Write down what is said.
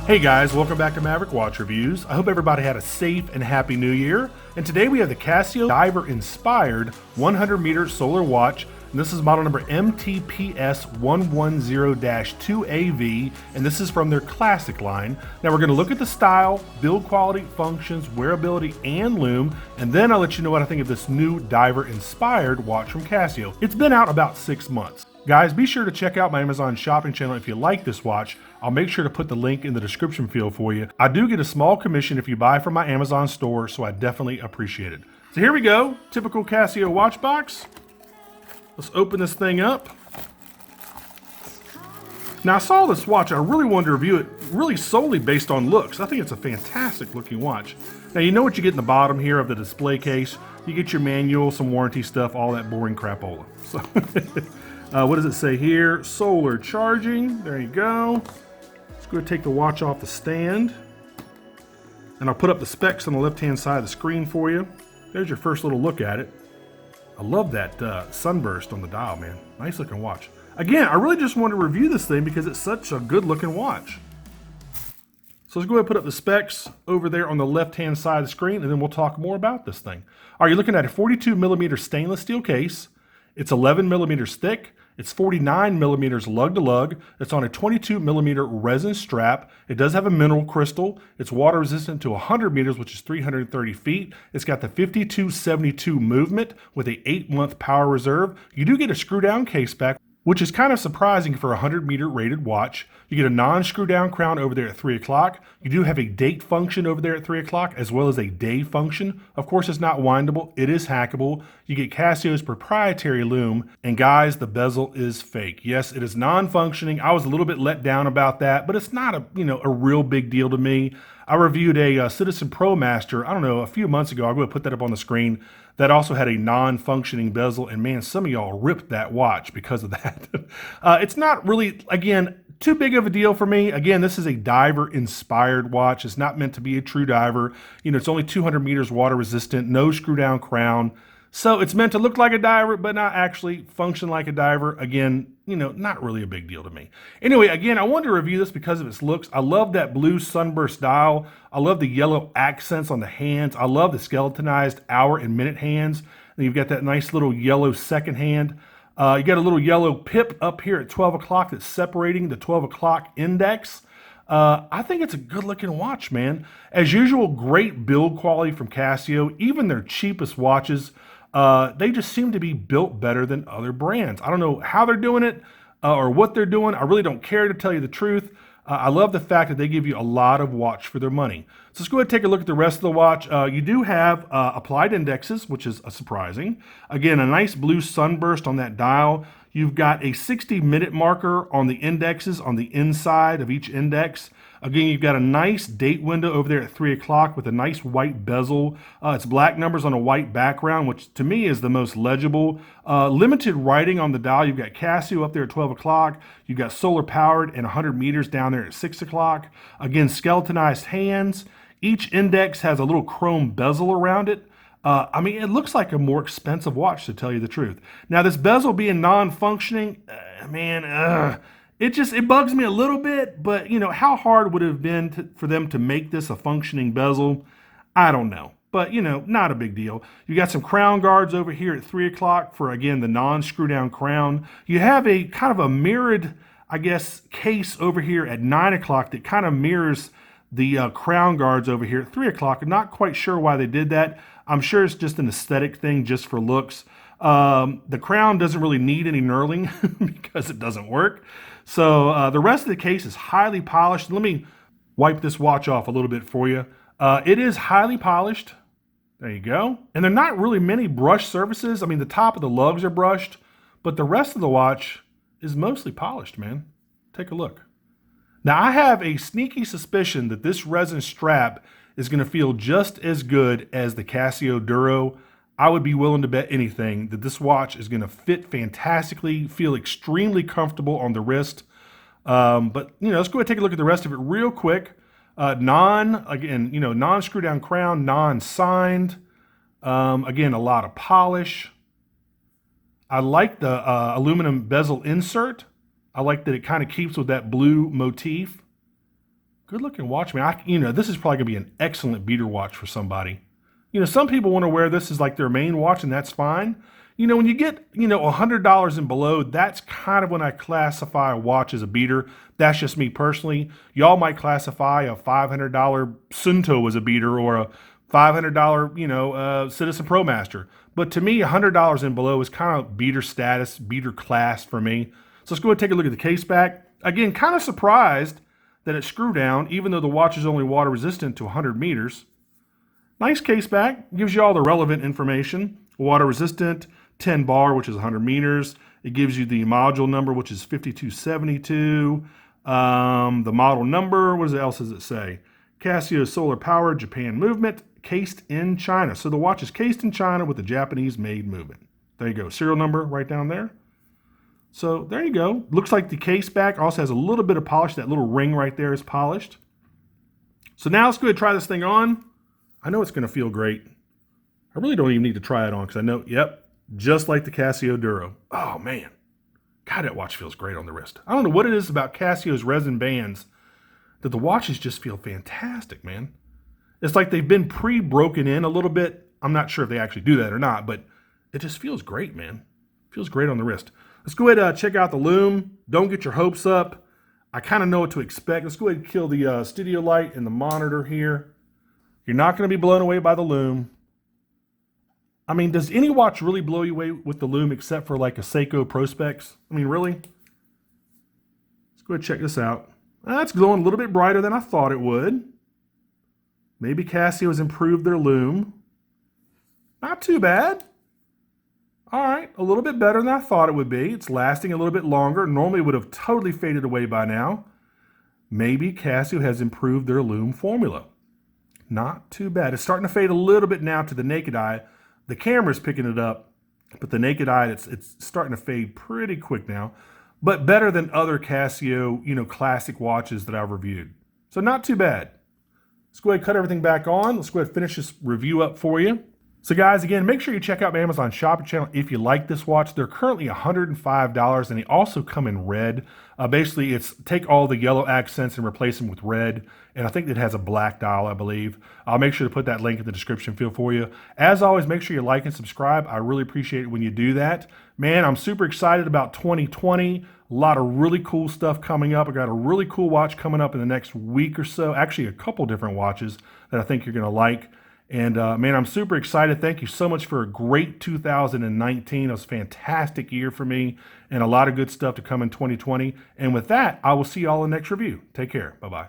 Hey guys, welcome back to Maverick Watch Reviews. I hope everybody had a safe and happy new year. And today we have the Casio diver inspired 100-meter solar watch. And this is model number MTPS110-2AV, and this is from their classic line. Now we're going to look at the style, build quality, functions, wearability, and lume, and then I'll let you know what I think of this new diver inspired watch from Casio. It's been out about 6 months. Guys, be sure to check out my Amazon shopping channel if you like this watch. I'll make sure to put the link in the description field for you. I do get a small commission if you buy from my Amazon store, so I definitely appreciate it. So here we go, typical Casio watch box. Let's open this thing up. Now I saw this watch, I really wanted to review it really solely based on looks. I think it's a fantastic looking watch. Now you know what you get in the bottom here of the display case. You get your manual, some warranty stuff, all that boring crapola. So what does it say here? Solar charging, there you go. Let's go ahead and take the watch off the stand. And I'll put up the specs on the left-hand side of the screen for you. There's your first little look at it. I love that sunburst on the dial, man. Nice looking watch. Again, I really just want to review this thing because it's such a good looking watch. So let's go ahead and put up the specs over there on the left-hand side of the screen, and then we'll talk more about this thing. All right, you're looking at a 42 millimeter stainless steel case. It's 11 millimeters thick. It's 49 millimeters lug to lug. It's on a 22 millimeter resin strap. It does have a mineral crystal. It's water resistant to 100 meters, which is 330 feet. It's got the 5272 movement with a 8-month power reserve. You do get a screw down case back, which is kind of surprising for a 100-meter rated watch. You get a non-screw down crown over there at 3 o'clock. You do have a date function over there at 3 o'clock, as well as a day function. Of course, it's not windable. It is hackable. You get Casio's proprietary lume. And guys, the bezel is fake. Yes, it is non-functioning. I was a little bit let down about that, but it's not a real big deal to me. I reviewed a Citizen Pro Master, I don't know, a few months ago. I'll go ahead and put that up on the screen. That also had a non-functioning bezel, and man, some of y'all ripped that watch because of that. It's not really, again, too big of a deal for me. Again, this is a diver-inspired watch. It's not meant to be a true diver. It's only 200 meters water resistant, no screw-down crown. So it's meant to look like a diver, but not actually function like a diver. Again, not really a big deal to me. Anyway, again, I wanted to review this because of its looks. I love that blue sunburst dial. I love the yellow accents on the hands. I love the skeletonized hour and minute hands. And you've got that nice little yellow second hand. You got a little yellow pip up here at 12 o'clock that's separating the 12 o'clock index. I think it's a good looking watch, man. As usual, great build quality from Casio. Even their cheapest watches, they just seem to be built better than other brands. I don't know how they're doing it or what they're doing. I really don't care, to tell you the truth. I love the fact that they give you a lot of watch for their money. So let's go ahead and take a look at the rest of the watch. You do have applied indexes, which is surprising. Again, a nice blue sunburst on that dial. You've got a 60-minute marker on the indexes on the inside of each index. Again, you've got a nice date window over there at 3 o'clock with a nice white bezel. It's black numbers on a white background, which to me is the most legible. Limited writing on the dial. You've got Casio up there at 12 o'clock. You've got solar powered and 100 meters down there at 6 o'clock. Again, skeletonized hands. Each index has a little chrome bezel around it. It looks like a more expensive watch, to tell you the truth. Now, this bezel being non-functioning, it bugs me a little bit, but how hard would it have been for them to make this a functioning bezel? I don't know, but not a big deal. You got some crown guards over here at 3 o'clock for, again, the non-screw down crown. You have a kind of a mirrored, case over here at 9 o'clock that kind of mirrors the crown guards over here at 3 o'clock. I'm not quite sure why they did that. I'm sure it's just an aesthetic thing, just for looks. The crown doesn't really need any knurling because it doesn't work. So the rest of the case is highly polished. Let me wipe this watch off a little bit for you. It is highly polished. There you go. And there are not really many brush surfaces. The top of the lugs are brushed, but the rest of the watch is mostly polished, man. Take a look. Now, I have a sneaky suspicion that this resin strap is going to feel just as good as the Casio Duro. I would be willing to bet anything that this watch is going to fit fantastically, feel extremely comfortable on the wrist. But let's go ahead and take a look at the rest of it real quick. Non-screw down crown, non-signed. Again, a lot of polish. I like the aluminum bezel insert. I like that it kind of keeps with that blue motif. Good looking watch, man. This is probably gonna be an excellent beater watch for somebody. Some people want to wear this as like their main watch, and that's fine. When you get, $100 and below, that's kind of when I classify a watch as a beater. That's just me personally. Y'all might classify a $500 Sunto as a beater, or a $500, Citizen ProMaster. But to me, $100 and below is kind of beater status, beater class for me. So let's go ahead and take a look at the case back. Again, kind of surprised that it's screw down, even though the watch is only water resistant to 100 meters. Nice case back, gives you all the relevant information. Water resistant, 10 bar, which is 100 meters. It gives you the module number, which is 5272. The model number, what else does it say? Casio solar power, Japan movement, cased in China. So the watch is cased in China with a Japanese made movement. There you go, serial number right down there. So there you go. Looks like the case back also has a little bit of polish. That little ring right there is polished. So now let's go ahead and try this thing on. I know it's going to feel great. I really don't even need to try it on because I know, yep, just like the Casio Duro. Oh man, God, that watch feels great on the wrist. I don't know what it is about Casio's resin bands that the watches just feel fantastic, man. It's like they've been pre-broken in a little bit. I'm not sure if they actually do that or not, but it just feels great, man. Feels great on the wrist. Let's go ahead and check out the Lume. Don't get your hopes up. I kind of know what to expect. Let's go ahead and kill the studio light and the monitor here. You're not going to be blown away by the Lume. I mean, does any watch really blow you away with the Lume except for like a Seiko Prospex? I mean, really? Let's go ahead and check this out. That's glowing a little bit brighter than I thought it would. Maybe Casio has improved their Lume. Not too bad. All right, a little bit better than I thought it would be. It's lasting a little bit longer. Normally it would have totally faded away by now. Maybe Casio has improved their Lume formula. Not too bad. It's starting to fade a little bit now to the naked eye. The camera's picking it up, but the naked eye, it's starting to fade pretty quick now. But better than other Casio, classic watches that I've reviewed. So not too bad. Let's go ahead and cut everything back on. Let's go ahead and finish this review up for you. So guys, again, make sure you check out my Amazon shopping channel if you like this watch. They're currently $105, and they also come in red. Basically, it's take all the yellow accents and replace them with red. And I think it has a black dial, I believe. I'll make sure to put that link in the description field for you. As always, make sure you like and subscribe. I really appreciate it when you do that. Man, I'm super excited about 2020. A lot of really cool stuff coming up. I got a really cool watch coming up in the next week or so. Actually, a couple different watches that I think you're going to like. And man, I'm super excited. Thank you so much for a great 2019. It was a fantastic year for me and a lot of good stuff to come in 2020. And with that, I will see you all in the next review. Take care. Bye-bye.